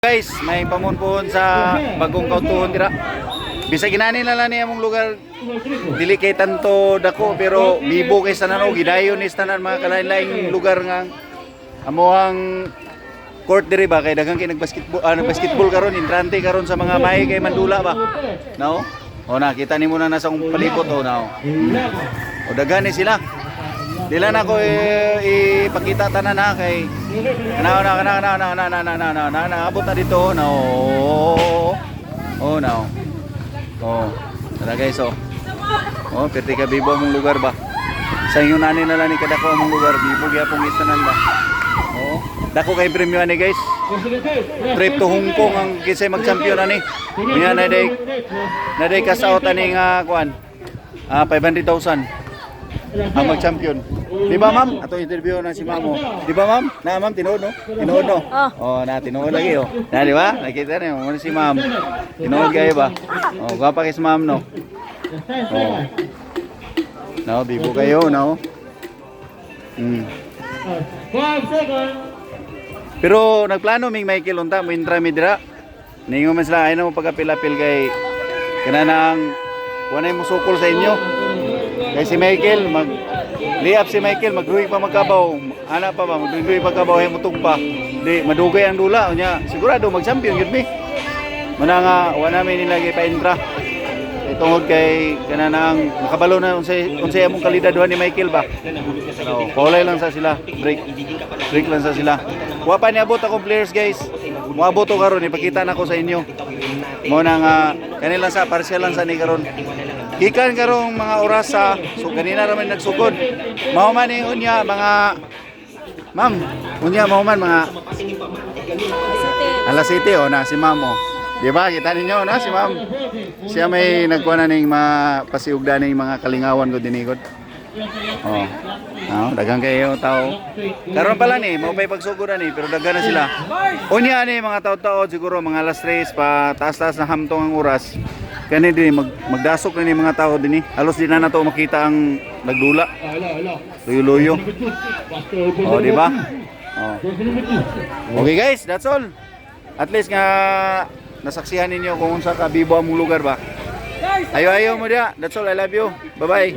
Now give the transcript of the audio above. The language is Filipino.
Guys, may pamunpuhon sa bagong kautuhon dira. Bisag ginani na lang niya mong lugar dili kay tanto dako pero bibo kay tanan o gidayon is tanan mga kalain-laing lugar nga amoang court diri ba kay daghang kay nagbasketball karon entrante karon sa mga may kay Mandula ba. No? O nakita nimo na nasa palibot o now. O daghan ni sila. Dila na ko ipakita tanan na kay abot na dito na now. Tara guys perti ka bibo mong lugar ba. Sa inyo nani na lang ni kadako mong lugar bibo gyapon isanan ba. Dako kay premyo ani guys. Trip to Hong Kong ang kisay mag-champion ani. Nya na day kasaot ani nga kuan. 500,000 ang mag-champion. Di ba ma'am? Ato interview na si ma'am. Di ba ma'am? Na ma'am tinuod no? Tinuod no? Na tinuod lagi Na di ba? Nakita niyo mo si ma'am. Tinuod kayo ba? Gwapa kay si ma'am no. No, bibo kayo no. Pero nagplano ming Michael unta mo intra midra. Ningon man sila ay na mo pagapil-apil kay kananang wanay mo sukol sa inyo. Kay si Michael mag-layup si Michael magruhi pa magkabaw. Ana pa ba magruhi pa magkabaw ay mutug pa. Di madugay ang dula nya. Sigurado mag-champion gid mi. Muna nga wa namin nilagay pa intra. Tungod kay kananang nakabalo na unsay among kalidad ni Michael ba. Kulay lang sa sila. Break lang sa sila. Wa pa niabot akong players guys. Moabot to karon ipakita nako sa inyo. Mo na nga kanila sa partial lang sa ni karon. Gikan karong mga oras sa so kanina naman nagsugod. Mao man ni unya mga ma'am, unya mao man mga alas 7 na si ma'am o. Di ba kita ninyo na si ma'am. Siya may nagkuha na ning mga pasiugda ning mga kalingawan ko dinikot. Daghang kayo tao. Karon pala ni mao pay pagsugod ani pero daghan na sila. Unya ni mga tawo-tawo siguro mga alas 3 pa taas-taas na hamtong ang oras. Kani din magdasok na ni mga tao dinhi. Halos di na nato makita ang nagdula. Luyo-luyo. Di ba? Okay guys, that's all. At least nga nasaksihan ninyo kung unsa ka bibo ang lugar ba. Ayo mo dia. That's all. I love you. Bye-bye.